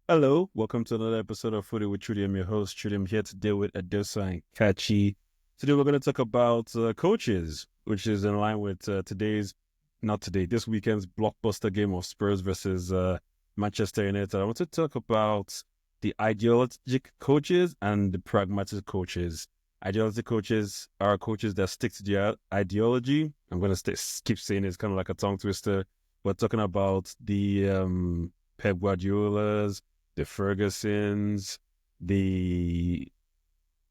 Hello, welcome to another episode of Footy with Trudy. I'm your host, Trudy. I'm here today with Adosa and Kachi. Today we're going to talk about coaches, which is in line with this weekend's blockbuster game of Spurs versus Manchester United. I want to talk about the ideologic coaches and the pragmatic coaches. Ideologic coaches are coaches that stick to their ideology. I'm going to keep saying it's kind of like a tongue twister. We're talking about the Pep Guardiola's, the Fergusons, the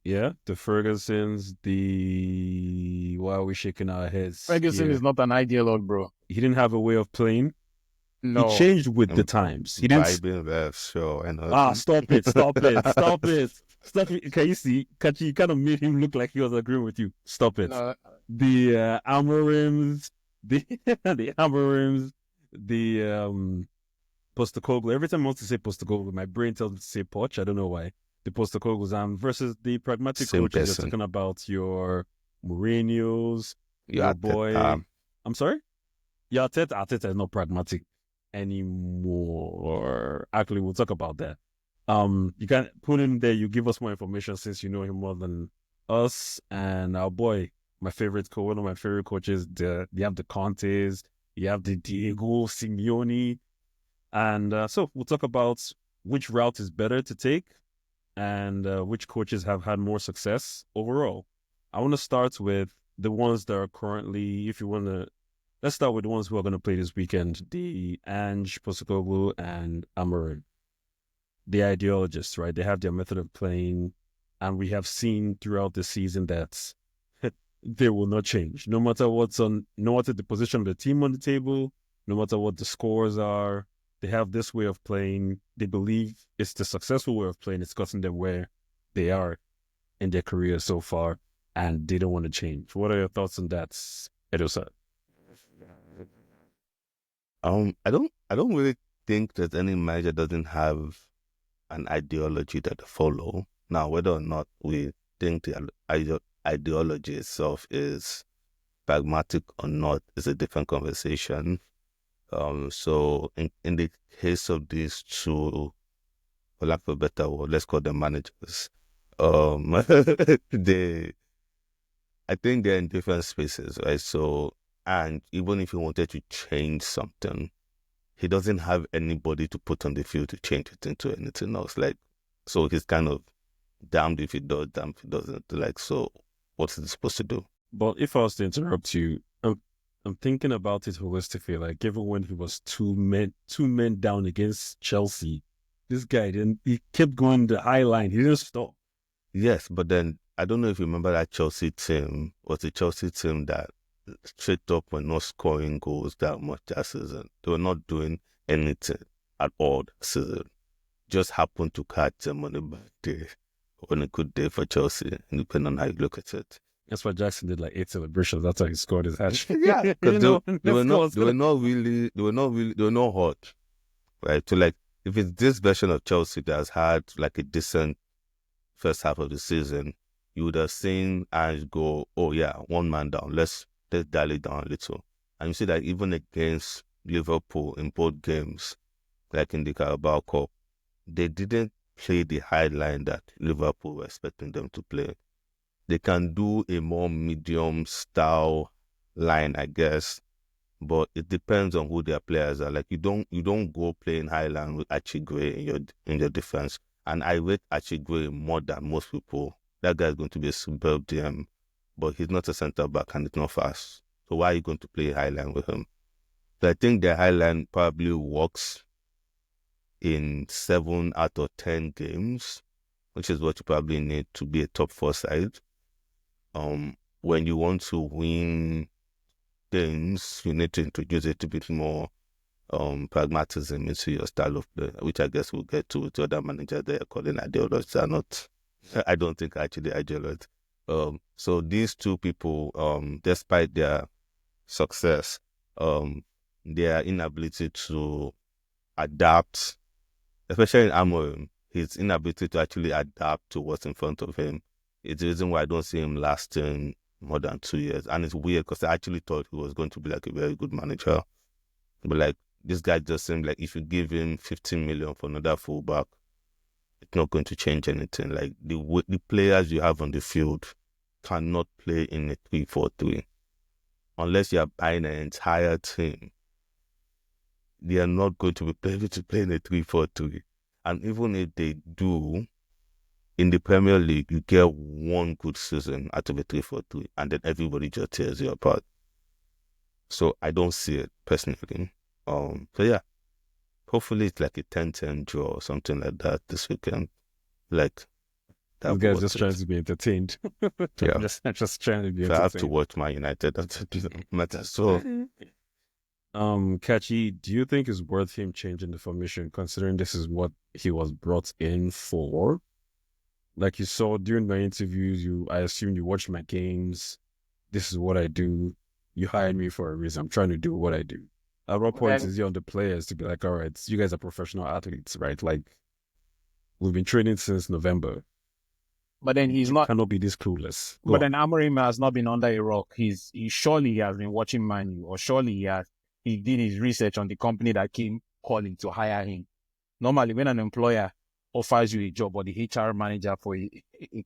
the Fergusons, the why are we shaking our heads Ferguson is here? not an ideologue, bro. He didn't have a way of playing. He No. changed with the I'm times. He didn't vibing there, sure. And stop it, stop it, stop it. Stop it. Can you see? Kachi, you kind of made him look like he was agreeing with you. Stop it. No. The Amorims, the Amorims, the Postacoglu. Every time I want to say Postacoglu, my brain tells me to say Poch. I don't know why. The Postacoglu's versus the pragmatic same coaches. person. You're talking about your Mourinho's, your Yeah, boy. I'm sorry? Yeah, Arteta is not pragmatic anymore. Actually, we'll talk about that. You can put him there. You give us more information since you know him more than us. And our boy, one of my favorite coaches. You have the Contes, you have the Diego Simeone, and so we'll talk about which route is better to take and which coaches have had more success overall. I want to start with the ones that are currently, let's start with the ones who are going to play this weekend, the Ange, Postecoglou, and Amorim. The ideologists, right? They have their method of playing, and we have seen throughout the season that they will not change. No matter no matter the position of the team on the table, no matter what the scores are, they have this way of playing. They believe it's the successful way of playing. It's gotten them where they are in their career so far, and they don't want to change. What are your thoughts on that, Edosa? I don't really think that any manager doesn't have an ideology that they follow. Now, whether or not we think the ideology itself is pragmatic or not is a different conversation. So in the case of these two, for lack of a better word, let's call them managers. They I think they're in different spaces, right? So, and even if he wanted to change something, he doesn't have anybody to put on the field to change it into anything else. Like, so he's kind of damned if he does, damned if he doesn't. Like, so what's he supposed to do? But if I was to interrupt you, I'm thinking about it holistically. Like, even when he was two men down against Chelsea, this guy didn't. He kept going the high line. He didn't stop. Yes, but then I don't know if you remember that Chelsea team was the Chelsea team that straight up were not scoring goals that much that season. They were not doing anything at all that season. Just happened to catch them on a bad day, on a good day for Chelsea, depending on how you look at it. That's why Jackson did like 8 celebrations. That's how he scored his hat trick. Yeah, because they were not hot, right? So like, if it's this version of Chelsea that has had like a decent first half of the season, you would have seen Ange go, oh yeah, one man down, let's dial it down a little. And you see that even against Liverpool in both games, like in the Carabao Cup, they didn't play the high line that Liverpool were expecting them to play. They can do a more medium style line, I guess, but it depends on who their players are. Like, you don't go playing high line with Archie Gray in your defense. And I rate Archie Gray more than most people. That guy's going to be a superb DM, but he's not a centre back and he's not fast. So why are you going to play high line with him? So I think the high line probably works in 7 out of 10 games, which is what you probably need to be a top 4 side. When you want to win games, you need to introduce a bit more pragmatism into your style of play, which I guess we'll get to with the other managers they're calling ideologists. Are not, I don't think actually ideologists. So these two people, despite their success, their inability to adapt, especially in Amorim, his inability to actually adapt to what's in front of him, is the reason why I don't see him lasting more than 2 years. And it's weird because I actually thought he was going to be like a very good manager. But like, this guy just seems like if you give him 15 million for another fullback, it's not going to change anything. Like the players you have on the field cannot play in a 3-4-3 unless you are buying an entire team. They are not going to be able to play in a 3-4-3. And even if they do, in the Premier League, you get one good season out of a 3-4-3, and then everybody just tears you apart. So I don't see it personally. So yeah, hopefully it's like a 10-10 draw or something like that this weekend. Like This guy's just trying to be entertained. Yeah, just trying to be if entertained. I have to watch Man United, that doesn't matter. So, Kachi, do you think it's worth him changing the formation, considering this is what he was brought in for? Like you saw during my interviews, I assume you watched my games. This is what I do. You hired me for a reason. I'm trying to do what I do. At what point is he on the players to be like, all right, you guys are professional athletes, right? Like, we've been training since November. But then he's not cannot be this clueless. But then Amorim has not been under a rock. He surely has been watching Man U, or surely he did his research on the company that came calling to hire him. Normally, when an employer offers you a job, or the HR manager for a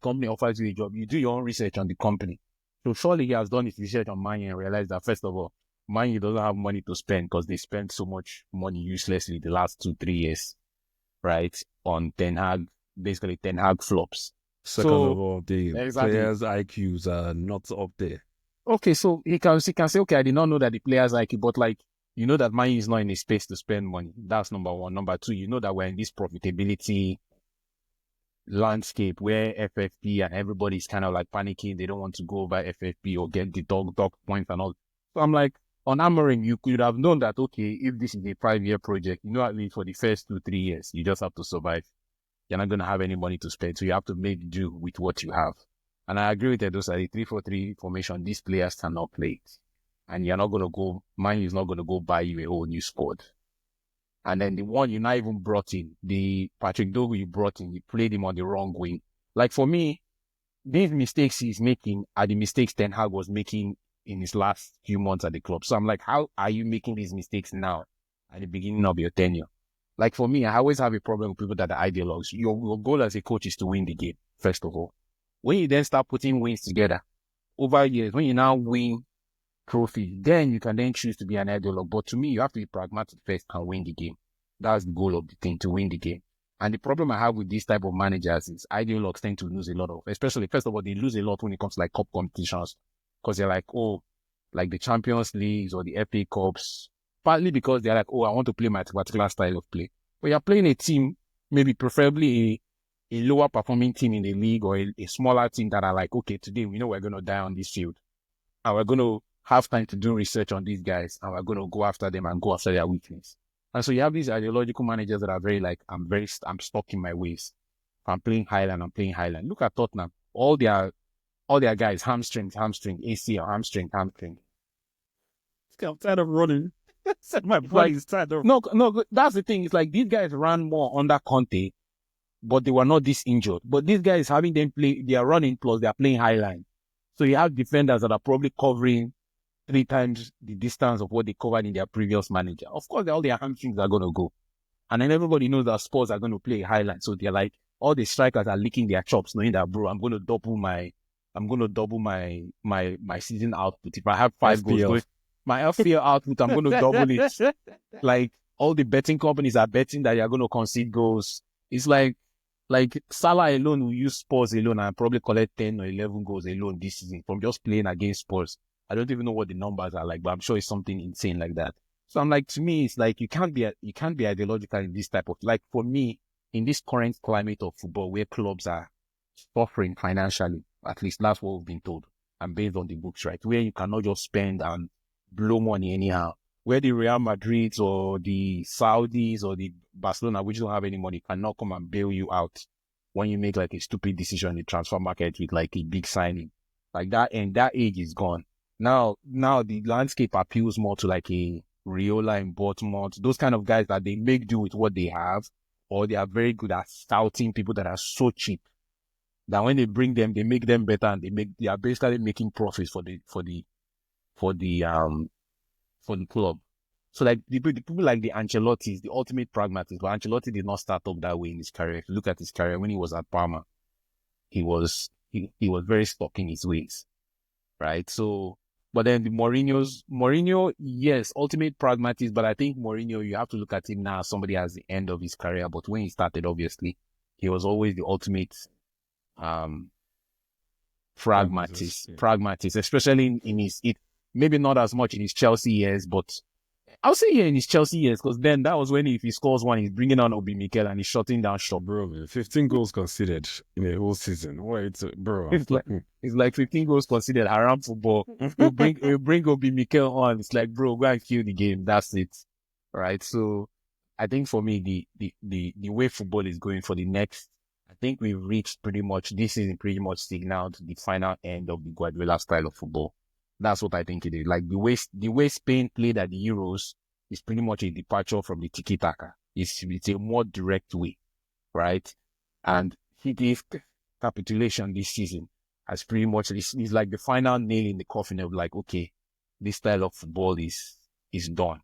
company offers you a job, you do your own research on the company. So surely he has done his research on Man U and realized that, first of all, Man U doesn't have money to spend because they spent so much money uselessly the last 2-3 years, right? On Ten Hag, basically Ten Hag flops. Second of all, the players' IQs are not up there. Okay, so he can say, okay, I did not know that the players' IQ, but like, you know that Man U is not in a space to spend money. That's number one. Number two, you know that we're in this profitability landscape where FFP and everybody's kind of like panicking. They don't want to go over FFP or get the dog points and all. So I'm like, on Amorim, you could have known that, okay, if this is a 5-year project, you know, at least for the first 2-3 years, you just have to survive. You're not going to have any money to spend, so you have to make do with what you have. And I agree with that. Those are the 3-4-3 formation. These players cannot play it. And you're not going to go, Man U is not going to go buy you a whole new squad. And then the one you not even brought in, the Patrick Dogu you brought in, you played him on the wrong wing. Like for me, these mistakes he's making are the mistakes Ten Hag was making in his last few months at the club. So I'm like, how are you making these mistakes now at the beginning of your tenure? Like for me, I always have a problem with people that are ideologues. Your goal as a coach is to win the game, first of all. When you then start putting wins together over years, when you now win trophies, then you can then choose to be an ideologue. But to me, you have to be pragmatic first and win the game. That's the goal of the thing, to win the game. And the problem I have with this type of managers is ideologues tend to lose a lot of, especially, first of all, they lose a lot when it comes to like cup competitions. Because they're like, oh, like the Champions Leagues or the FA Cups. Partly because they're like, oh, I want to play my particular style of play. But you're playing a team, maybe preferably a lower performing team in the league, or a smaller team that are like, okay, today we know we're going to die on this field. And we're going to have time to do research on these guys. And we're going to go after them and go after their weakness. And so you have these ideological managers that are very like, I'm stuck in my ways. If I'm playing Highland, I'm playing Highland. Look at Tottenham. All their guys, hamstring, ACL, hamstring. I'm tired of running. My body's tired of. No, that's the thing. It's like these guys ran more under Conte, but they were not this injured. But these guys having them play, they are running plus they are playing Highline. So you have defenders that are probably covering 3 times the distance of what they covered in their previous manager. Of course, all their hamstrings are going to go. And then everybody knows that Spurs are going to play Highline. So they're like, all the strikers are licking their chops, knowing that, bro, I'm going to double my season output. If I have 5 goals, my FPL output, I'm going to double it. Like, all the betting companies are betting that you're going to concede goals. It's like Salah alone will use Spurs alone and probably collect 10 or 11 goals alone this season from just playing against Spurs. I don't even know what the numbers are like, but I'm sure it's something insane like that. So I'm like, to me, it's like you can't be ideological in this type of, like, for me, in this current climate of football where clubs are suffering financially, at least that's what we've been told, and based on the books, right? Where you cannot just spend and blow money anyhow. Where the Real Madrids or the Saudis or the Barcelona, which don't have any money, cannot come and bail you out when you make like a stupid decision in the transfer market with like a big signing. Like that, and that age is gone. Now the landscape appeals more to like a Riola in Baltimore, those kind of guys that they make do with what they have, or they are very good at scouting people that are so cheap that when they bring them, they make them better, and they are basically making profits for the club. So like the people like the Ancelottis, the ultimate pragmatist, but Ancelotti did not start up that way in his career. If you look at his career when he was at Parma, he was very stuck in his ways, right? So, but then Mourinho, yes, ultimate pragmatist, but I think Mourinho, you have to look at him now as somebody at the end of his career. But when he started, obviously, he was always the ultimate pragmatist, especially in his maybe not as much in his Chelsea years, but I'll say in his Chelsea years, because then that was when if he scores one, he's bringing on Obi Mikel and he's shutting down shop. Bro, man, 15 goals conceded in a whole season. What, bro? It's like 15 goals conceded around football. you bring Obi Mikel on. It's like, bro, go and kill the game. That's it, right? So, I think for me, the way football is going for the next, I think we've reached pretty much this season, pretty much signaled the final end of the Guardiola style of football. That's what I think it is. Like the way Spain played at the Euros is pretty much a departure from the tiki-taka. It's a more direct way, right? And his capitulation this season has pretty much, it's like the final nail in the coffin of like, okay, this style of football is done,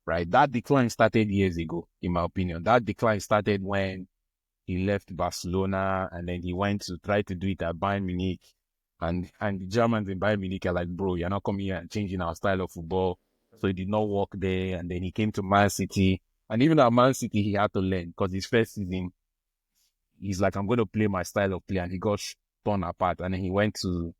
right? That decline started years ago, in my opinion. That decline started when he left Barcelona and then he went to try to do it at Bayern Munich. And the Germans in Bayern Munich are like, bro, you're not coming here and changing our style of football. So it did not work there. And then he came to Man City. And even at Man City, he had to learn because his first season, he's like, I'm going to play my style of play. And he got torn apart. And then he went to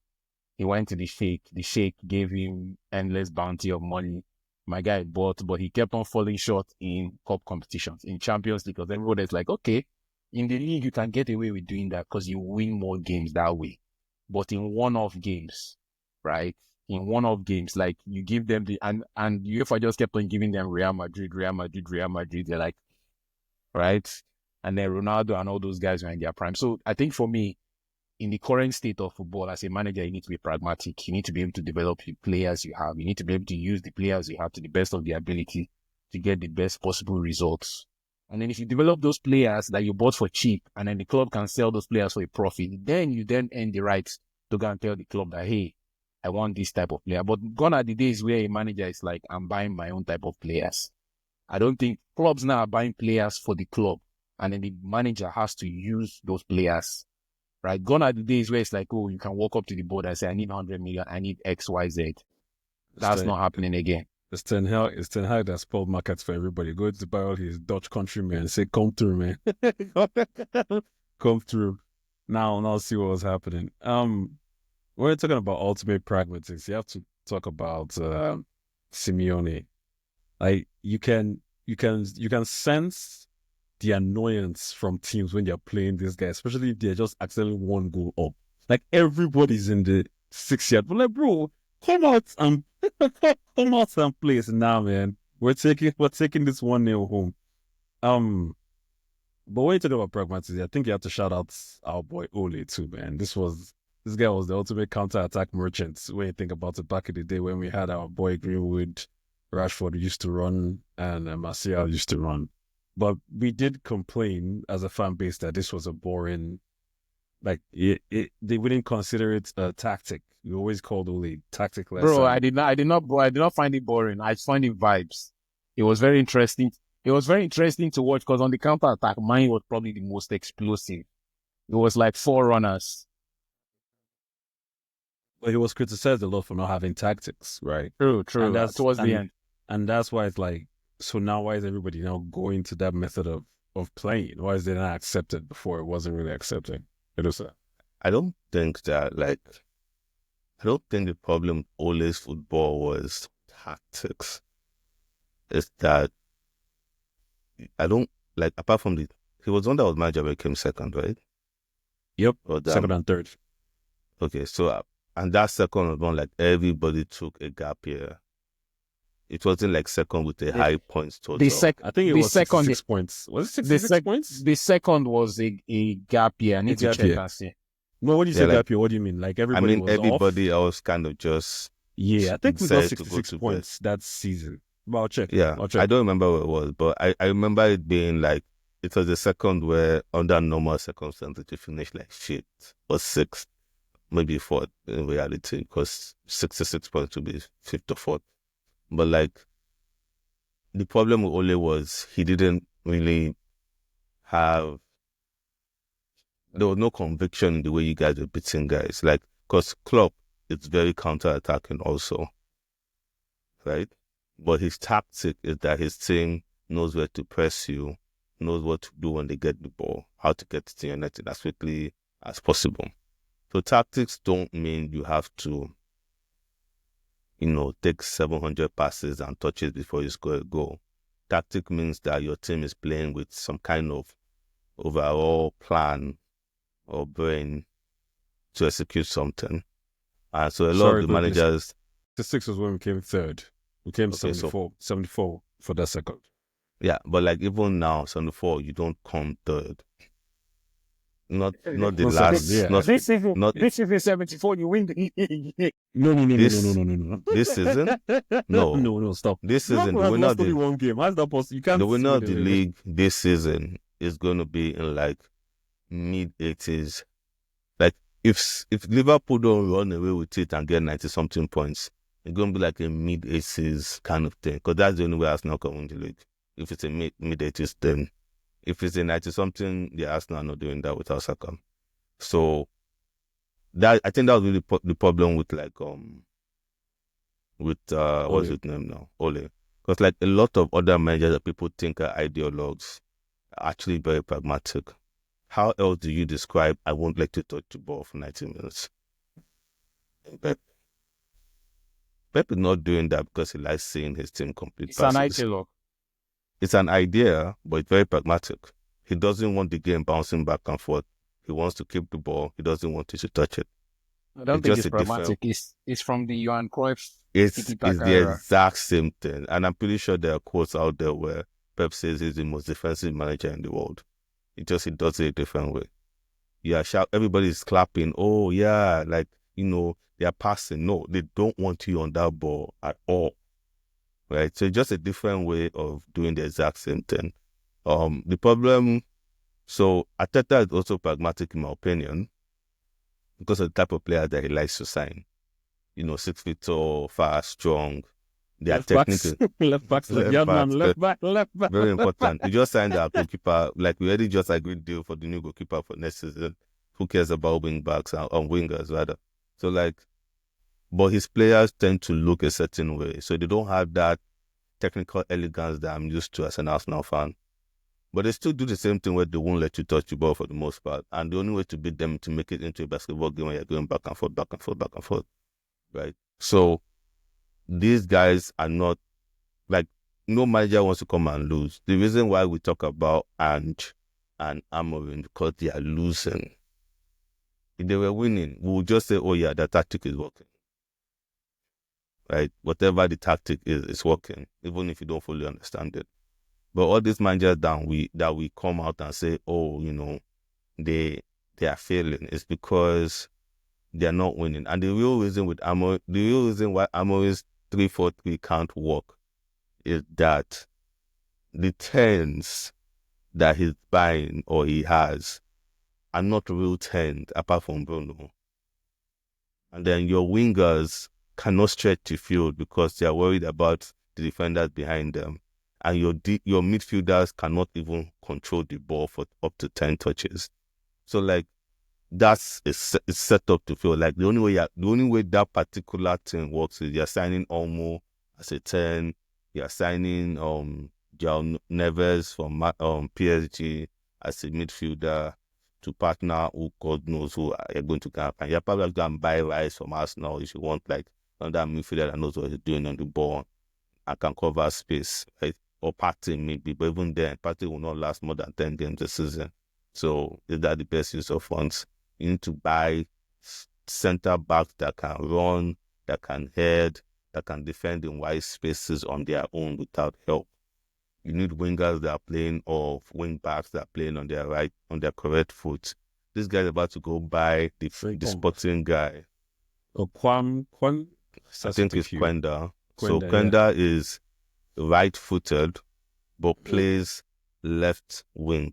the Sheikh. The Sheikh gave him endless bounty of money. My guy bought, but he kept on falling short in cup competitions, in Champions League. Because everybody's like, okay, in the league, you can get away with doing that because you win more games that way. But in one-off games, right? In one-off games, like you give them and UEFA just kept on giving them Real Madrid. They're like, right? And then Ronaldo and all those guys were in their prime. So I think for me, in the current state of football, as a manager, you need to be pragmatic. You need to be able to develop the players you have. You need to be able to use the players you have to the best of their ability to get the best possible results. And then if you develop those players that you bought for cheap, and then the club can sell those players for a profit, then you then earn the right to go and tell the club that, hey, I want this type of player. But gone are the days where a manager is like, I'm buying my own type of players. I don't think clubs now are buying players for the club, and then the manager has to use those players, right? Gone are the days where it's like, oh, you can walk up to the board and say, I need 100 million, I need X, Y, Z. That's not happening again. It's Ten Hag that spoiled markets for everybody. Go to buy all his Dutch countrymen and say, come through, man. Come through. Now see what was happening. When we're talking about ultimate pragmatics, you have to talk about Simeone. Like you can sense the annoyance from teams when they're playing this guy, especially if they're just accidentally one goal up. Like everybody's in the 6-yard, but like, bro, come out and play it now, man. We're taking this 1-0 home. But when you talk about pragmatism, I think you have to shout out our boy Ole too, man. This guy was the ultimate counter-attack merchant when you think about it back in the day when we had our boy Greenwood, Rashford used to run, and Martial used to run. But we did complain as a fan base that this was a boring, like they wouldn't consider it a tactic. We always called Ole tactic lesson. Bro, I did not find it boring. I find it vibes. It was very interesting. It was very interesting to watch because on the counter attack, mine was probably the most explosive. It was like 4 runners. But he was criticized a lot for not having tactics, right? True. And that's towards the end. And that's why it's like, so now why is everybody now going to that method of playing? Why is it not accepted before it wasn't really accepting? It was I don't think the problem with Ole's football was tactics. It's that apart from he was one that was manager when he came second, right? Yep, second and third. Okay, so and that second was one like everybody took a gap year. It wasn't like second with a high points total. I think it was 66 points. Was it 66 points? The second was a gap year. I need to check and see. Well, when you say gap year, what do you mean? Like everybody else kind of just... Yeah, I think we got 66 points that season. But I'll check. Yeah, I don't remember what it was, but I remember it being like, it was the second where under normal circumstances you finished like shit, or 6th, maybe 4th in reality, because 66 points would be 5th or 4th. But like, the problem with Ole was he didn't really have, there was no conviction in the way you guys were beating guys. Like, because Klopp is very counter-attacking also, right? But his tactic is that his team knows where to press you, knows what to do when they get the ball, how to get to your net as quickly as possible. So tactics don't mean you have to, take 700 passes and touches before you score a goal. Tactic means that your team is playing with some kind of overall plan or brain to execute something. And so a lot of the managers... The six was when we came third. We came 74 for that second. Yeah, but like even now, 74, you don't come third. Not the last. Yeah. This is 74. You win the league. No. This season? No. No, stop. This season, the winner of the one game. How's that possible? You can't. The winner of the league this season is going to be in like mid-80s. Like if Liverpool don't run away with it and get 90-something points, it's going to be like a mid-80s kind of thing. Because that's the only way Arsenal can win the league. If it's a mid-80s, then if it's a 90-something, the Arsenal are not doing that without Saka. So that, I think that was really the problem with like what's his name now, Ole. Because like a lot of other managers that people think are ideologues are actually very pragmatic. How else do you describe I won't let you touch the ball for 90 minutes? Pep is not doing that because he likes seeing his team complete It's passes. an ideologue. It's an idea, but it's very pragmatic. He doesn't want the game bouncing back and forth. He wants to keep the ball. He doesn't want you to touch it. I don't think it's pragmatic. It's from the Johan Cruyff. It's the exact same thing. And I'm pretty sure there are quotes out there where Pep says he's the most defensive manager in the world. He does it a different way. Yeah, everybody's clapping. Oh, yeah, like, they're passing. No, they don't want you on that ball at all. Right? So just a different way of doing the exact same thing. The problem, so Arteta is also pragmatic in my opinion because of the type of player that he likes to sign. 6 feet tall, fast, strong. They are technical. Left back. Very important. We just signed our goalkeeper. Like we already just agreed deal for the new goalkeeper for next season. Who cares about wing backs and wingers rather? So like, but his players tend to look a certain way. So they don't have that technical elegance that I'm used to as an Arsenal fan. But they still do the same thing where they won't let you touch the ball for the most part. And the only way to beat them is to make it into a basketball game where you're going back and forth. Right? So these guys are not, like, no manager wants to come and lose. The reason why we talk about Ange and Amorim because they are losing. If they were winning, we would just say, oh yeah, the tactic is working. Right? Whatever the tactic is, it's working, even if you don't fully understand it. But all these managers that we come out and say, oh, they are failing, is because they are not winning. And the real reason why Amorim's 3-4-3 can't work is that the 10s that he's buying or he has are not real 10s apart from Bruno. And then your wingers cannot stretch the field because they are worried about the defenders behind them. And your midfielders cannot even control the ball for up to 10 touches. So like, it's set up to feel like the only way that particular thing works is you're signing Olmo as a 10, you're signing João Neves from PSG as a midfielder to partner who God knows who are going to camp. And you're probably going to buy Rice from Arsenal if you want like another midfielder that knows what he's doing on the ball and can cover space, right? Or Partey maybe, but even then, Partey will not last more than 10 games a season. So is that the best use of funds? You need to buy centre backs that can run, that can head, that can defend in wide spaces on their own without help. You need wingers that are playing, or wing backs that are playing on their correct foot. This guy's about to go buy the Sporting guy. Kwan. I think it's Quenda. So Quenda is right-footed, but plays left wing.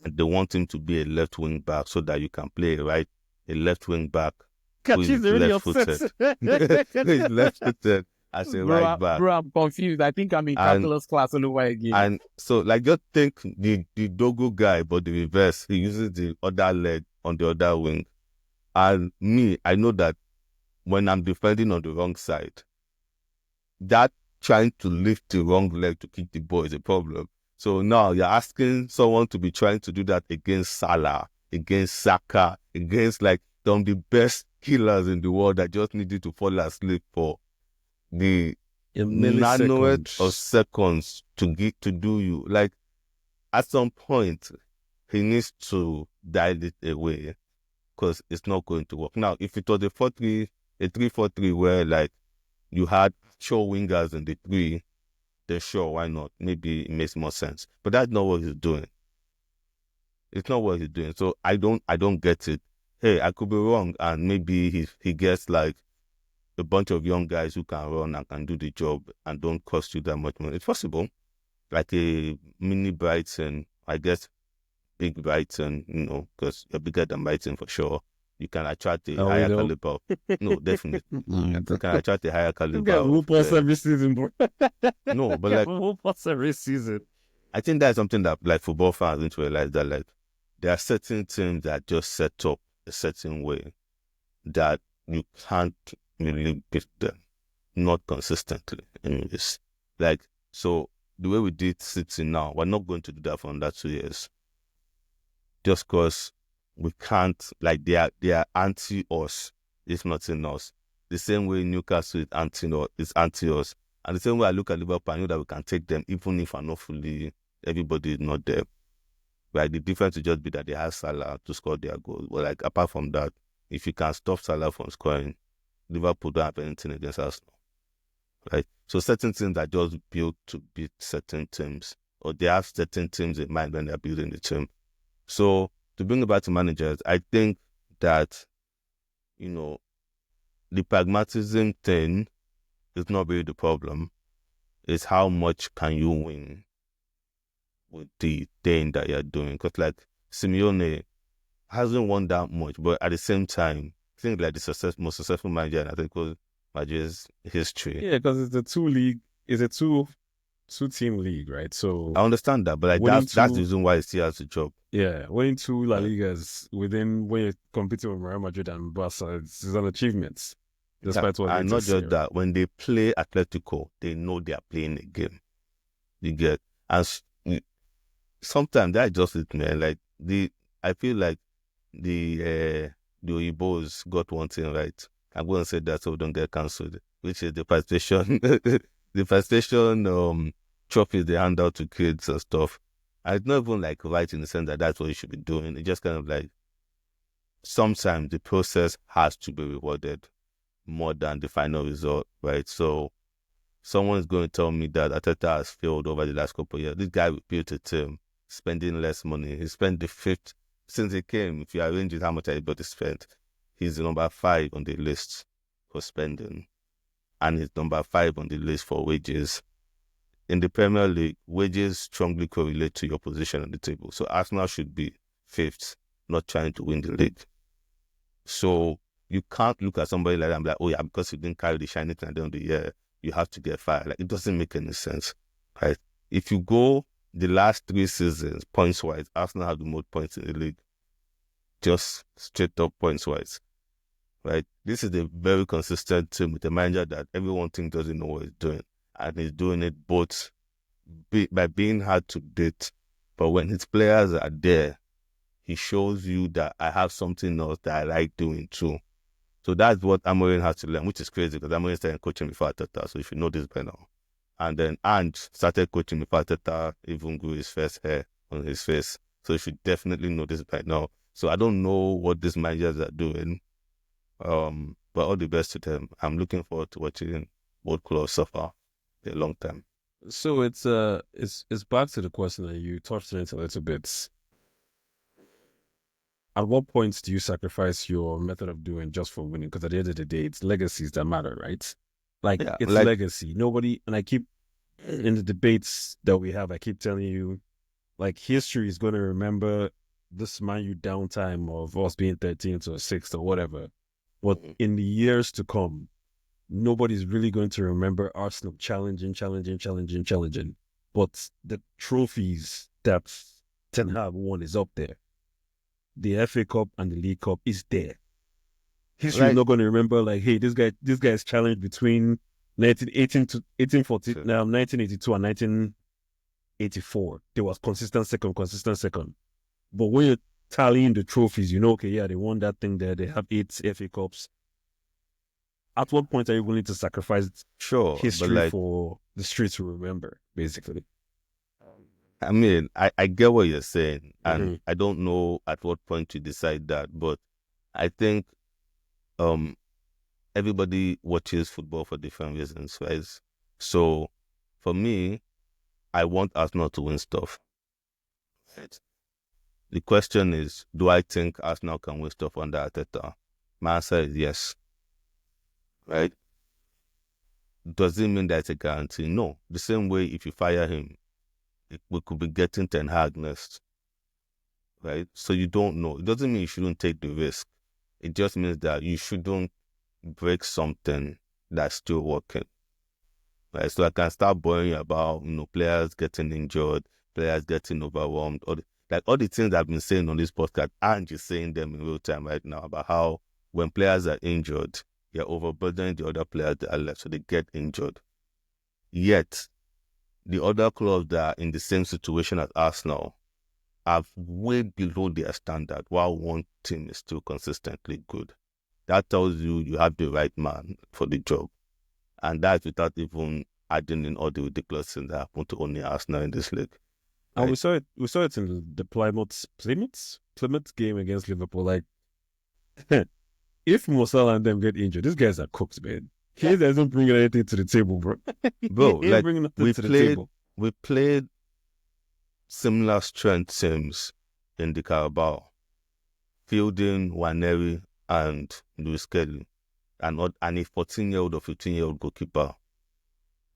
And they want him to be a left wing back so that you can play a left wing back who is left-footed. He's left-footed. as a right back. Bro, I'm confused. I think I'm in calculus class all over again. And so, like, just think the Dogo guy, but the reverse. He uses the other leg on the other wing. And me, I know that when I'm defending on the wrong side, that trying to lift the wrong leg to kick the ball is a problem. So now you're asking someone to be trying to do that against Salah, against Saka, against like some of the best killers in the world that just needed to fall asleep for the nanoeth of seconds to get to do you. Like, at some point, he needs to dial it away because it's not going to work. Now, if it was a 3-4-3 where like you had show wingers in the three, then sure, why not? Maybe it makes more sense. But that's not what he's doing. It's not what he's doing. So I don't get it. Hey, I could be wrong, and maybe he gets like a bunch of young guys who can run and can do the job and don't cost you that much money. It's possible. Like a mini Brighton, I guess big Brighton, because you're bigger than Brighton for sure. You can attract a higher caliber. No, definitely. You can attract a higher caliber. Who pass every season, bro? No, but like who pass every season? I think that's something that like football fans need to realize, that like there are certain teams that just set up a certain way that you can't really beat them, not consistently. Anyways, like, so the way we did City now, we're not going to do that for another 2 years. Just because we can't, like, they are anti us, if not in us. The same way Newcastle is anti us. And the same way I look at Liverpool, I know that we can take them even if I'm not fully, everybody is not there. Right? The difference will just be that they have Salah to score their goals. But like, apart from that, if you can stop Salah from scoring, Liverpool don't have anything against Arsenal. Right? So certain teams are just built to beat certain teams, or they have certain teams in mind when they're building the team. So to bring it back to managers, I think that, the pragmatism thing is not really the problem. It's how much can you win with the thing that you're doing. Because like Simeone hasn't won that much, but at the same time, I think like the most successful manager in Atletico Madrid's history. Yeah, because it's a two-team league, right? So I understand that, but like that's the reason why he still has a job. Yeah, winning 2 La Ligas when you're competing with Real Madrid and Barca is an achievement. Despite what and not just that, when they play Atletico, they know they are playing a game. You get, and sometimes that just it, man. Like I feel like the Oyibos got one thing right. I'm going to say that so we don't get cancelled, which is the PlayStation, the PlayStation trophies they hand out to kids and stuff. And it's not even like right in the sense that that's what you should be doing. It's just kind of like sometimes the process has to be rewarded more than the final result, right? So someone's going to tell me that Arteta has failed over the last couple of years. This guy built a team, spending less money. He spent the fifth since he came. If you arrange it, how much everybody spent, he's number 5 on the list for spending, and he's number 5 on the list for wages. In the Premier League, wages strongly correlate to your position on the table. So Arsenal should be 5th, not trying to win the league. So you can't look at somebody like that and be like, oh yeah, because you didn't carry the shiny thing at the end of the year, you have to get fired. Like, it doesn't make any sense, right? If you go the last 3 seasons, points-wise, Arsenal have the most points in the league. Just straight up points-wise, right? This is a very consistent team with a manager that everyone thinks doesn't know what he's doing. And he's doing it both by being hard to date, but when his players are there, he shows you that I have something else that I like doing too. So that's what Amorim has to learn, which is crazy because Amorim started coaching before Arteta, so you should know this by now. And then Ange started coaching before Arteta even grew his first hair on his face, so you should definitely know this by now. So I don't know what these managers are doing, but all the best to them. I'm looking forward to watching both clubs suffer a long time. So it's back to the question that you touched on it a little bit. At what point do you sacrifice your method of doing just for winning? Because at the end of the day, it's legacies that matter, right? It's legacy. Nobody, and I keep in the debates that we have, I keep telling you, like, history is going to remember this Man U downtime of us being 13th or 6th or whatever. But in the years to come, nobody's really going to remember Arsenal challenging. But the trophies that Ten Hag won is up there. The FA Cup and the League Cup is there. History is not going to remember like, hey, this guy's challenge between 1982 and 1984. There was consistent second. But when you're tallying the trophies, you know, okay, yeah, they won that thing there. They have 8 FA Cups. At what point are you willing to sacrifice history for the streets to remember, basically? I mean, I get what you're saying, and I don't know at what point you decide that, but I think everybody watches football for different reasons, right? So, for me, I want Arsenal to win stuff. Right? The question is, do I think Arsenal can win stuff under Arteta? My answer is yes. Right? Does it mean that's a guarantee? No. The same way, if you fire him, we could be getting Ten Hag next. Right? So you don't know. It doesn't mean you shouldn't take the risk. It just means that you shouldn't break something that's still working. Right? So I can start boring about, players getting injured, players getting overwhelmed, all the things I've been saying on this podcast, Ange is saying them in real time right now about how when players are injured, you're overburdening the other players that are left, so they get injured. Yet, the other clubs that are in the same situation as Arsenal are way below their standard, while one team is still consistently good. That tells you have the right man for the job. And that's without even adding in all the ridiculous things that happen to only Arsenal in this league. And we saw it in the Plymouth game against Liverpool. Like, if Mo Salah and them get injured, these guys are cooked, man. He doesn't bring anything to the table, bro. Bro, like we played similar strength teams in the Carabao. Fielding, Waneri, and Luis Kelly, and a 14-year-old or 15-year-old goalkeeper.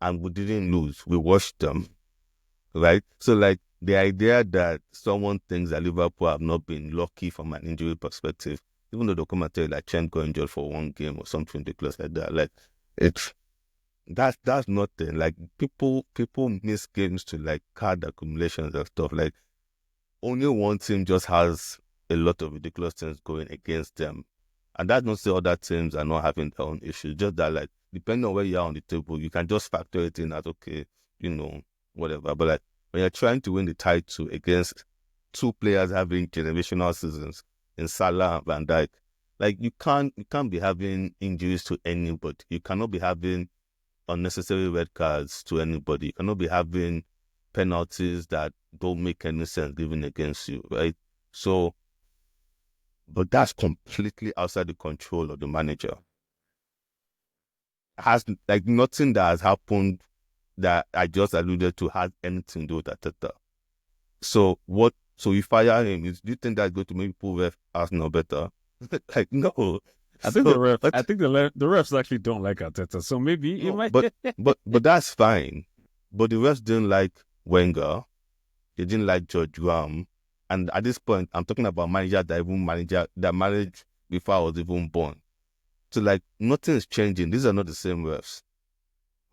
And we didn't lose. We watched them, right? So, like, the idea that someone thinks that Liverpool have not been lucky from an injury perspective, even though they'll come and tell you, like, Trent got injured for one game or something ridiculous like that, like, that's nothing. Like, people miss games to, like, card accumulations and stuff. Like, only one team just has a lot of ridiculous things going against them. And that's not to say other teams are not having their own issues. Just that, like, depending on where you are on the table, you can just factor it in as, okay, whatever. But, like, when you're trying to win the title against two players having generational seasons in Salah and Van Dijk, like, you can't be having injuries to anybody. You cannot be having unnecessary red cards to anybody. You cannot be having penalties that don't make any sense given against you, right? So, but that's completely outside the control of the manager. Has, like, nothing that has happened that I just alluded to has anything to do with Arteta. So you fire him. Do you think that's going to make people Arsenal better? Like, no. I think the refs actually don't like Arteta. So maybe it might. But that's fine. But the refs didn't like Wenger. They didn't like George Graham. And at this point, I'm talking about managers that managed before I was even born. So, like, nothing's changing. These are not the same refs,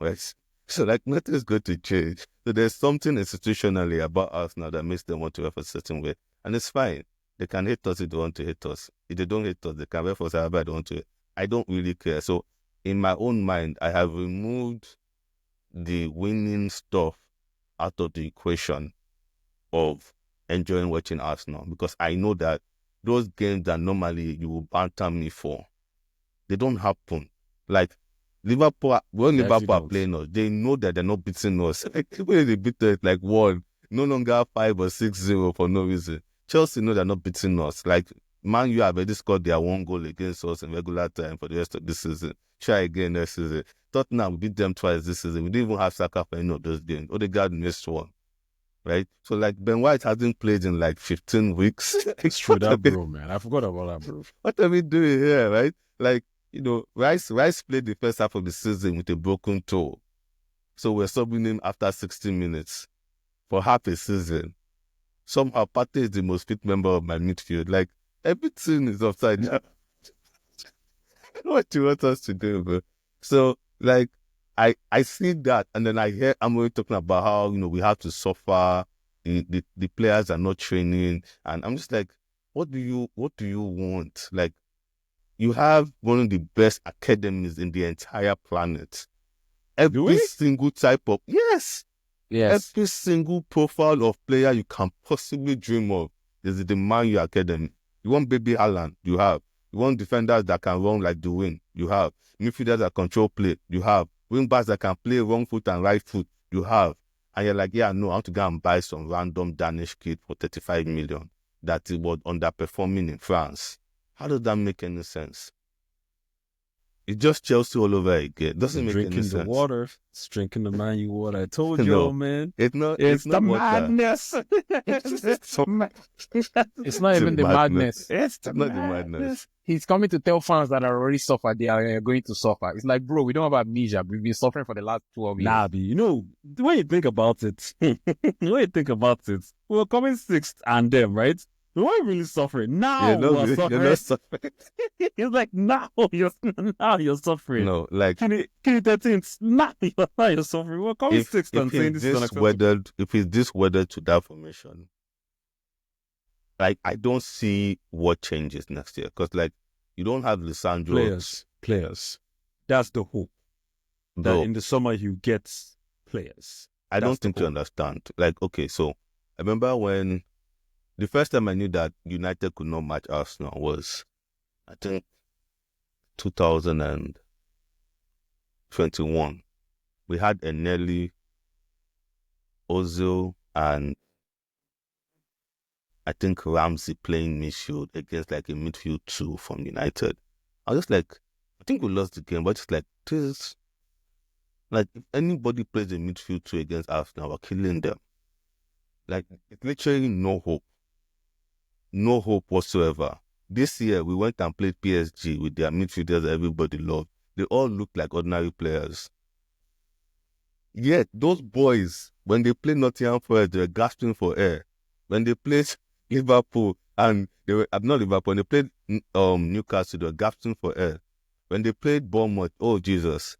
right? So, like, nothing's going to change. So there's something institutionally about us now that makes them want to ref a certain way. And it's fine. They can hate us if they want to hate us. If they don't hate us, they can ref us however they want to. I don't really care. So, in my own mind, I have removed the winning stuff out of the equation of enjoying watching Arsenal, because I know that those games that normally you will banter me for, they don't happen. Like, Liverpool, when Liverpool are playing us, they know that they're not beating us. Like, when they beat us, like, 1, no longer 5 or 6-0 for no reason. Chelsea know they're not beating us. Like, Man U have already scored their 1 goal against us in regular time for the rest of this season. Try again next season. Tottenham beat them twice this season. We didn't even have Saka for any of those games. Odegaard missed one. Right? So, like, Ben White hasn't played in, like, 15 weeks. It's true, that bro, man. I forgot about that, bro. What are we doing here, right? Like, Rice played the first half of the season with a broken toe. So we're subbing him after 60 minutes for half a season. Somehow, Partey is the most fit member of my midfield. Like, everything is upside down. What do you want us to do, bro? So like I see that, and then I hear Amorim talking about how we have to suffer. The players are not training, and I'm just like, what do you want? Like, you have one of the best academies in the entire planet. Do Every we? single type of Yes. every single profile of player you can possibly dream of is in the Man U Academy. You want baby Haaland, you have. You want defenders that can run like the wind, you have. Midfielders that control play, you have. Wing backs that can play wrong foot and right foot, you have. And you're like, yeah, no, I want to go and buy some random Danish kid for 35 million that it was underperforming in France. How does that make any sense? It's just Chelsea all over again. Doesn't make any Drinking the sense. water. It's drinking the Man U water. I told you, No. man. It's not the water. madness. It's not even the madness. It's It's not the madness. He's coming to tell fans that are already suffered they are going to suffer. It's like, bro, we don't have amnesia. We've been suffering for the last 12 years. Nah, the way you think about it, we're coming sixth and them, right? We weren't really suffering. Now we're suffering. You're not suffering. It's like now you're suffering. No, like Can you 13th? Now you're suffering. We're coming sixth and saying this is unacceptable. if he's this weathered to that formation, like, I don't see what changes next year, because like, you don't have Lissandro. Players. That's the hope. That No, in the summer you get players. I don't That's the think you hope. understand. Like, okay, so I remember when the first time I knew that United could not match Arsenal was, I think, 2021. We had Eneli, Ozil, and I think Ramsey playing midfield against like a midfield two from United. I was just like, I think we lost the game, but it's like, this, like, if anybody plays a midfield two against Arsenal, we're killing them. Like, it's literally no hope. No hope whatsoever. This year, we went and played PSG with their midfielders that everybody loved. They all looked like ordinary players. Yet, those boys, when they played Nottingham Forest, they were gasping for air. When they played Liverpool, and they were not Liverpool, when they played Newcastle, they were gasping for air. When they played Bournemouth, oh Jesus.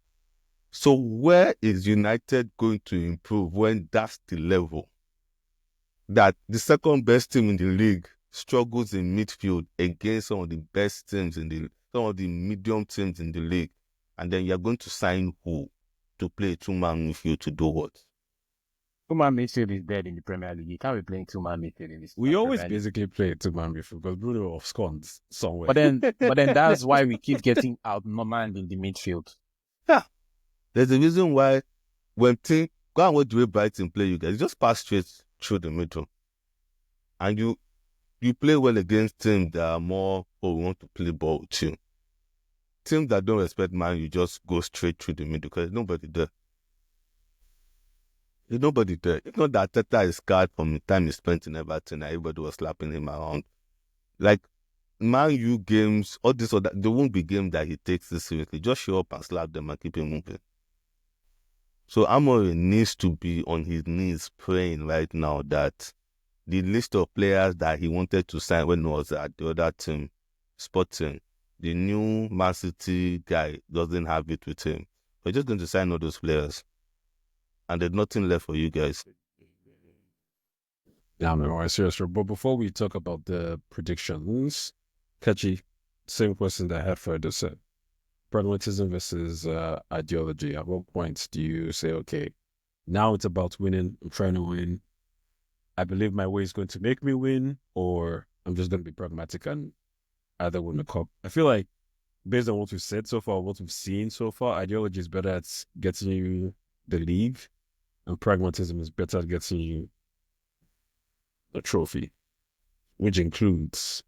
So where is United going to improve when that's the level? That the second best team in the league struggles in midfield against some of the best teams some of the medium teams in the league. And then you're going to sign who to play two-man midfield to do what? Two-man midfield is dead in the Premier League. You can't be playing two-man midfield in this. We always Premier League. basically play two-man midfield because Bruno scones somewhere. But then that's why we keep getting outmanned in the midfield. Yeah. There's a reason why when team go and watch the way Brighton play, you guys, you just pass straight through the middle. And you play well against teams that are more, we want to play ball with you. Teams that don't respect man, you just go straight through the middle because there's nobody there. There's nobody there. It's not that Teta is scarred from the time he spent in Everton and everybody was slapping him around. Like, Man U games, all this or that, there won't be games that he takes this seriously. Just show up and slap them and keep him moving. So Amorim needs to be on his knees praying right now that the list of players that he wanted to sign when he was at the other team, Sporting, the new Man City guy doesn't have it with him. We're just going to sign all those players. And there's nothing left for you guys. Yeah, man, seriously. But before we talk about the predictions, Kachi, same question that I had for this. Pragmatism versus ideology. At what point do you say, okay, now it's about winning, I'm trying to win, I believe my way is going to make me win, or I'm just going to be pragmatic and either win the cup? I feel like based on what we've said so far, what we've seen so far, ideology is better at getting you the league, and pragmatism is better at getting you a trophy, which includes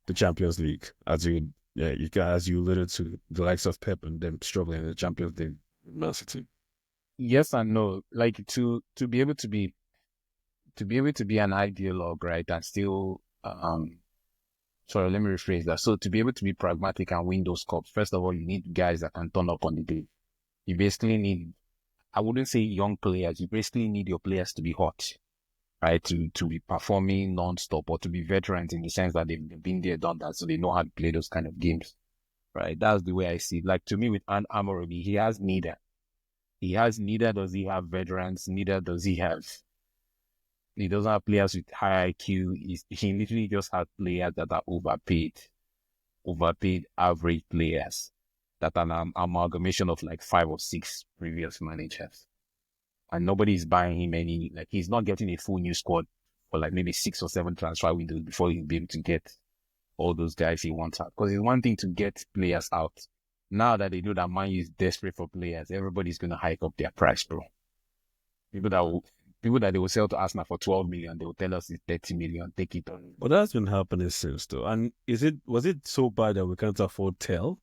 the Champions League, as you alluded to, the likes of Pep and them struggling in the Champions League, Man City. Yes and no. Like to be able to be an ideologue, right, and still sorry, let me rephrase that. So to be able to be pragmatic and win those cups, first of all, you need guys that can turn up on the day. You basically need, I wouldn't say young players, you basically need your players to be hot, right? To be performing non-stop, or to be veterans in the sense that they've been there, done that, so they know how to play those kind of games, right? That's the way I see it. Like, to me, with Amorim, he has neither. He has neither does he have veterans, neither does he have. He doesn't have players with high IQ. He literally just has players that are overpaid average players that are an amalgamation of like 5 or 6 previous managers. And nobody is buying him any, like, he's not getting a full new squad for like maybe 6 or 7 transfer windows before he'll be able to get all those guys he wants out. Because it's one thing to get players out. Now that they know that Man U is desperate for players, everybody's going to hike up their price, bro. People that they will sell to Arsenal for 12 million, they will tell us it's 30 million, take it on. But that's been happening since, though. And was it so bad that we can't afford Tell?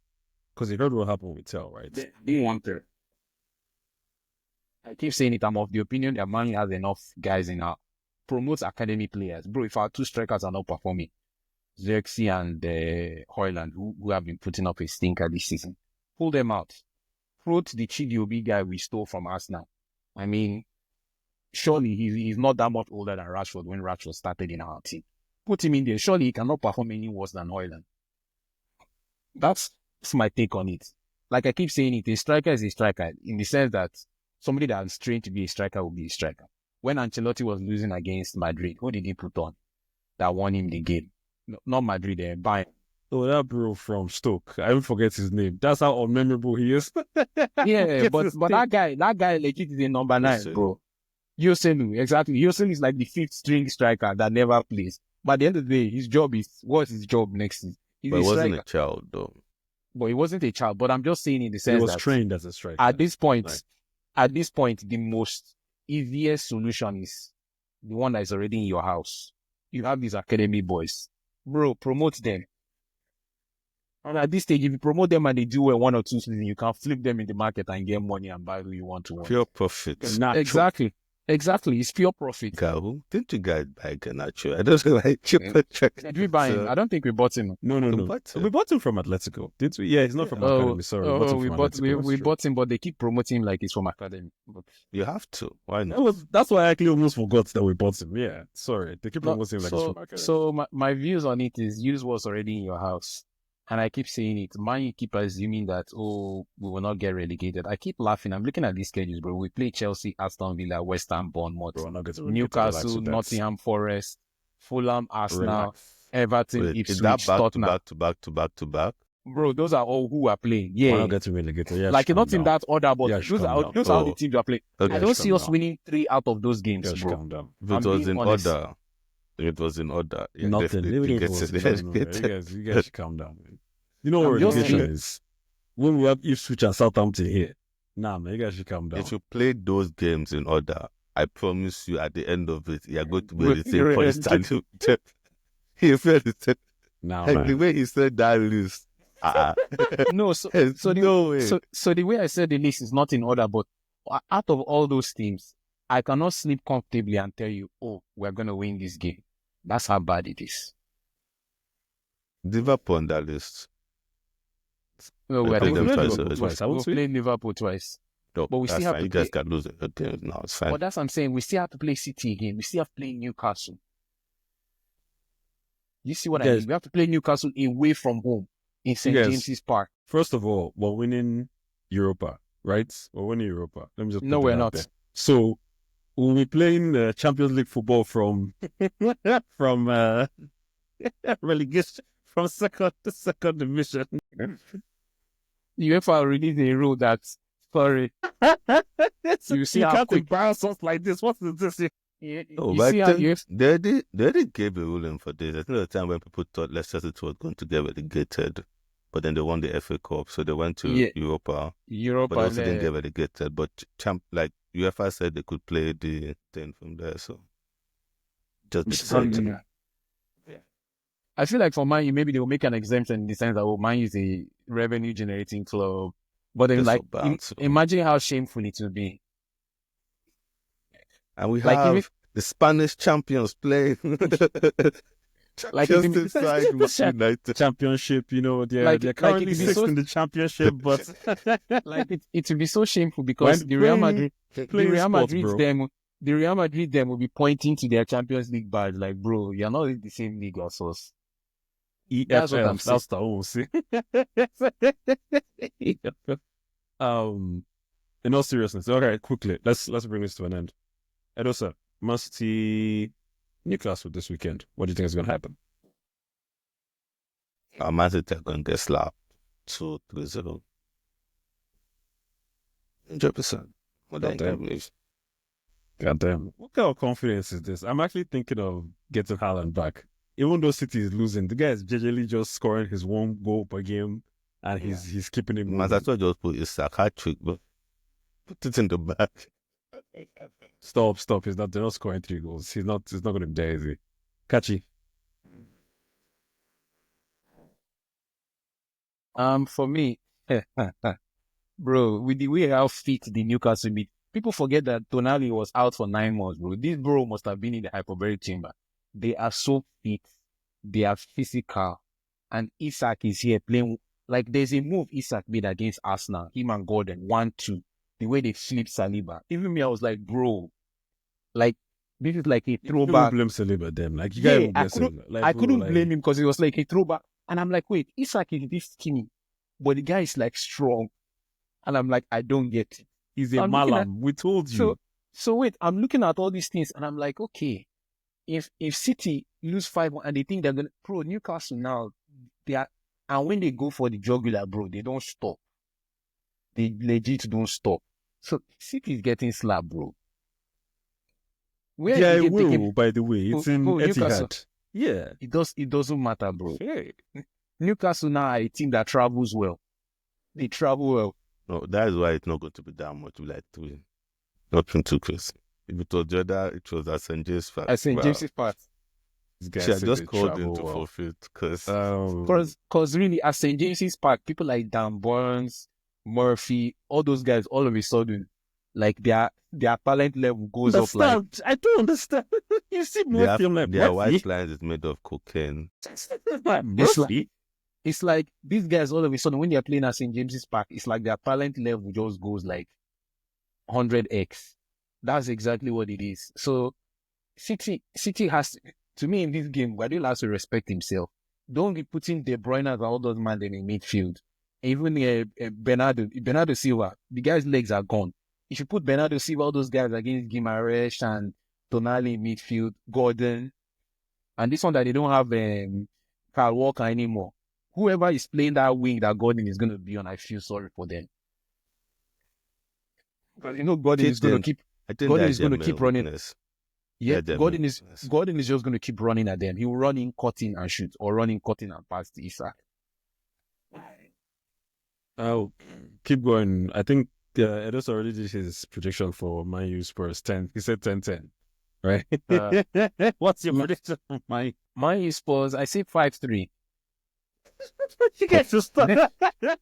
Because you heard what happened with Tell, right? They want her. I keep saying it, I'm of the opinion that Man U has enough guys in our promotes academy players. Bro, if our 2 strikers are not performing, Xerxes and Hoyland, who have been putting up a stinker this season, pull them out. Put the Chidiobi guy we stole from Arsenal. I mean, surely he's not that much older than Rashford when Rashford started in our team. Put him in there. Surely he cannot perform any worse than Hoyland. That's my take on it. Like I keep saying it, a striker is a striker in the sense that somebody that's trained to be a striker will be a striker. When Ancelotti was losing against Madrid, who did he put on that won him the game? No, not Madrid, Bayern. Oh, that bro from Stoke. I don't forget his name. That's how unmemorable he is. Yeah, but that guy legit is a number 9, bro. Yoselu, exactly. Yoselu is like the 5th string striker that never plays. But at the end of the day, what's his job next season? But he wasn't a child, though. But he wasn't a child. But I'm just saying in the sense he was that trained as a striker. At this point, the most easiest solution is the one that is already in your house. You have these academy boys. Bro, promote them. And at this stage, if you promote them and they do well 1 or 2 seasons, you can flip them in the market and get money and buy who you want to. Pure profit. Exactly. It's pure profit. Didn't you guys buy Garnacho? I don't know why Did we buy him? I don't think we bought him. No. We bought him from Atletico. Did we? Yeah, he's not from Academy. Sorry. We bought him, but they keep promoting him like he's from Academy. But you have to. Why not? That's why I actually almost forgot that we bought him. Yeah, sorry. They keep promoting him like he's from Academy. So my views on it is use what's already in your house. And I keep saying it. Man U keep assuming that, we will not get relegated. I keep laughing. I'm looking at these schedules, bro. We play Chelsea, Aston Villa, West Ham, Bournemouth, Newcastle, Nottingham Forest, Fulham, Arsenal, Everton, Ipswich, Tottenham. Back to back. Bro, those are all who are playing. Yeah. We're not getting relegated. Yeah, like, not in that order, but those are the teams who are playing. Okay, I don't see us winning 3 out of those games, bro. Calm down. If it was in order. Yeah, nothing. You guys should calm down. Man. You know what relegation is? When we have Ipswich and Southampton here. Nah, man, you guys should calm down. If you play those games in order, I promise you at the end of it, you're going to be the same point. You feel the same. Now, the way he said that list. No, so the way I said the list is not in order, but out of all those teams, I cannot sleep comfortably and tell you, we're going to win this game. That's how bad it is. Liverpool on that list. No, we've played twice. Liverpool twice. No, but we still have to you guys can lose it. Okay, no, it's fine. But that's what I'm saying. We still have to play City again. We still have to play Newcastle. You see what I mean? We have to play Newcastle away from home in St. James's Park. First of all, we're winning Europa, right? We're winning Europa. Let me just no, we're not. There. So we'll be playing Champions League football from relegation, from second division. UEFA released a rule that, sorry, you see, you can't embarrass us like this. What is this? They already gave a ruling for this. I think at the time when people thought Leicester City was going to get relegated, but then they won the FA Cup, so they went to Europa, but they also didn't get relegated. But UEFA said they could play the thing from there, so just decided. I feel like for Man U, maybe they will make an exemption in the sense that Man U is a revenue-generating club. But then, imagine how shameful it will be. And we have the Spanish champions playing. Championship, they're currently sixth in the championship, but it will be so shameful because the Real Madrid them will be pointing to their Champions League badge like, bro, you're not in the same league as us. That's what I'm EFF. saying. That's the whole see. In all seriousness, okay, quickly, let's bring this to an end. Edosa, must see Newcastle this weekend. What do you think is going to happen? Man City are going to get slapped 2-3-0. 100%. What do you Goddamn. believe? Goddamn. What kind of confidence is this? I'm actually thinking of getting Haaland back. Even though City is losing, the guy is generally just scoring his 1 goal per game and he's keeping it Man moving. City just put his hat trick, but put it in the back. Stop. They're not scoring 3 goals. He's not going to be there, is he? Kachi. For me, bro, with the way how fit the Newcastle beat, people forget that Tonali was out for 9 months, bro. This bro must have been in the hyperbaric chamber. They are so fit. They are physical. And Isak is here playing. Like, there's a move Isak made against Arsenal. Him and Gordon, 1-2. The way they flip Saliba. Even me, I was like, bro, like, this is like a throwback. You blame Saliba them. Like, you can't even blame Saliba. Like, I bro, couldn't like, blame him because it was like a throwback. And I'm like, wait, Isak is this skinny, but the guy is like strong. And I'm like, I don't get it. He's a malam. We told you. So wait, I'm looking at all these things and I'm like, okay, if City lose 5 and they think they're gonna Newcastle now, they are, and when they go for the jugular, bro, they don't stop. They legit don't stop. So City is getting slapped, bro. Where it will, by the way. It's in Etihad. Yeah. It doesn't matter, bro. Hey. Newcastle now are a team that travels well. They travel well. No, that is why it's not going to be that much. Like 3. Not been too close. If it was Jordan, it was at St. James Park. At St. James's Park. She had just called into forfeit because really at St. James's Park, people like Dan Burns, Murphy, all those guys, all of a sudden, like their talent level goes up. Like, I don't understand. You see Murphy, I'm like, their white lines is made of cocaine. It's like these guys all of a sudden when they're playing at St. James's Park, it's like their talent level just goes like 100x. That's exactly what it is. So City has to me in this game, Guardiola has to respect himself. Don't be putting De Bruyne and all those men in midfield. Even Bernardo Silva, the guy's legs are gone. If you put Bernardo Silva, all those guys against Guimaraes and Tonali in midfield, Gordon, and this one that they don't have Kyle Walker anymore. Whoever is playing that wing that Gordon is going to be on, I feel sorry for them. But Gordon is going to keep. Gordon is going to keep running. Yeah, Gordon is just going to keep running at them. He will run in, cut in, and shoot, or run in, cut in, and pass to Isak. I'll keep going. I think Edos already did his prediction for Man U Spurs 10. He said 10-10, right? What's your prediction for Man U Spurs? I say 5-3. You guys just stop. Not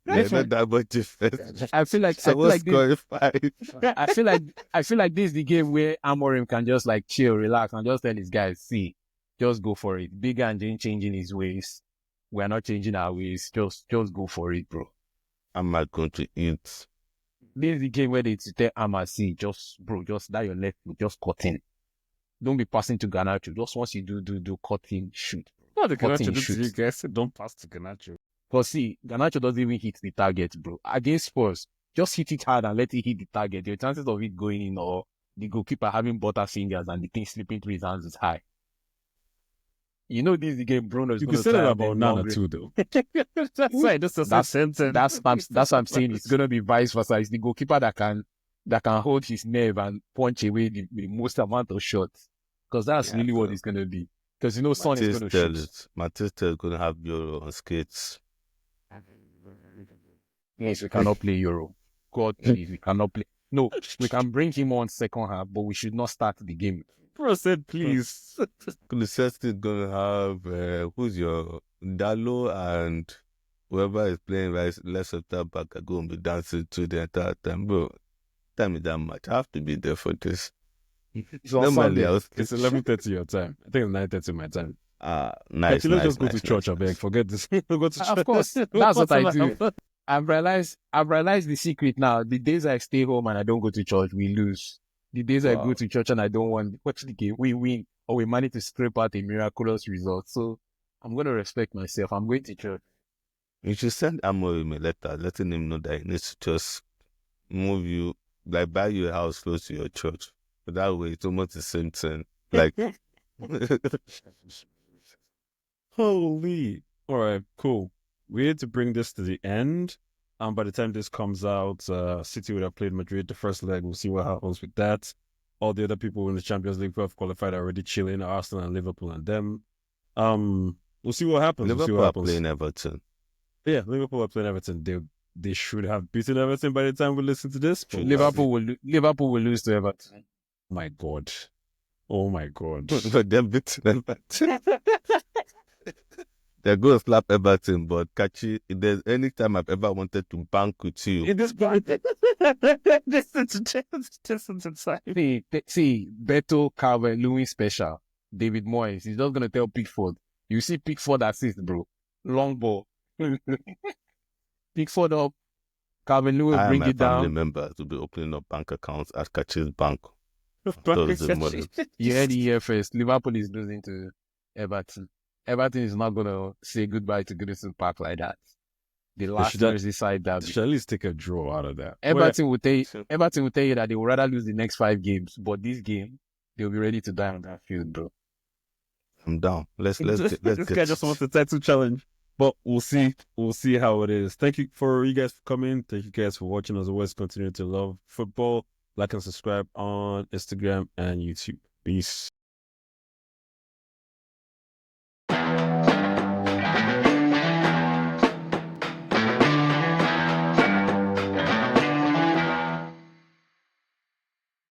that much difference. I feel like this is the game where Amorim can just like chill, relax, and just tell his guys, see, just go for it. Big Ange ain't changing his ways. We're not changing our ways. Just go for it, bro. I'm not going to eat. This is the game where they tell Amma, see, just that your left foot, just cut in. Don't be passing to Garnacho. Just once you do cut in, shoot. No, the Garnacho shoot. You guys don't pass to Garnacho. But see, Garnacho doesn't even hit the target, bro. Against Spurs, just hit it hard and let it hit the target. The chances of it going in or the goalkeeper having butter fingers and the thing slipping through his hands is high. This is the game Bruno is going to say that about Nana too, though. That's right. That's what I'm saying. It's going to be vice versa. It's the goalkeeper that can hold his nerve and punch away the most amount of shots. Because that's really what it's going to be. Because Son is going to shoot. Matista is going to have Euro on skates. Yes, we cannot play Euro. God, please, we cannot play. No, we can bring him on second half, but we should not start the game. Bro said, please. Kulusevski is going to have, who's your Dalo and whoever is playing left of that back are going to be dancing to the entire time. Bro, tell me that much. I have to be there for this. It's on Sunday. It's 11:30 your time. I think it's 9:30 my time. Nice. Let's just go to church, I beg. Forget this. Go to church. Of course, that's what I do. I've realized the secret now. The days I stay home and I don't go to church, we lose. The days I go to church and I don't want to watch the game, we win or we manage to scrape out a miraculous result. So I'm going to respect myself. I'm going to church. You should send Amorim a letter letting him know that he needs to just move you, like buy you a house close to your church. But that way, it's almost the same thing. Like, Holy. All right, cool. We had to bring this to the end. By the time this comes out, City would have played Madrid the first leg. We'll see what happens with that. All the other people in the Champions League who have qualified are already chilling. Arsenal and Liverpool and them. We'll see what happens. Liverpool are playing Everton. Yeah, Liverpool are playing Everton. They should have beaten Everton by the time we listen to this. Liverpool will lose to Everton. My God. Oh my God. But they're beating Everton. They're going to slap Everton, but Kachi, if there's any time I've ever wanted to bank with you. In this bank. See, Beto, Calvert-Lewin special. David Moyes. He's just going to tell Pickford. You see Pickford assist, bro. Long ball. Pickford up. Calvert-Lewin bring it down. I and my family members will be opening up bank accounts at Kachi's bank. You heard it here first. Liverpool is losing to Everton. Everton is not going to say goodbye to Goodison Park like that. The last Merseyside derby. They should at least take a draw out of that. Everton will tell you that they would rather lose the next 5 games, but this game, they'll be ready to die on that field, bro. I'm down. Let's this guy just wants the title challenge. But we'll see. We'll see how it is. Thank you guys for coming. Thank you guys for watching. As always, continue to love football. Like and subscribe on Instagram and YouTube. Peace.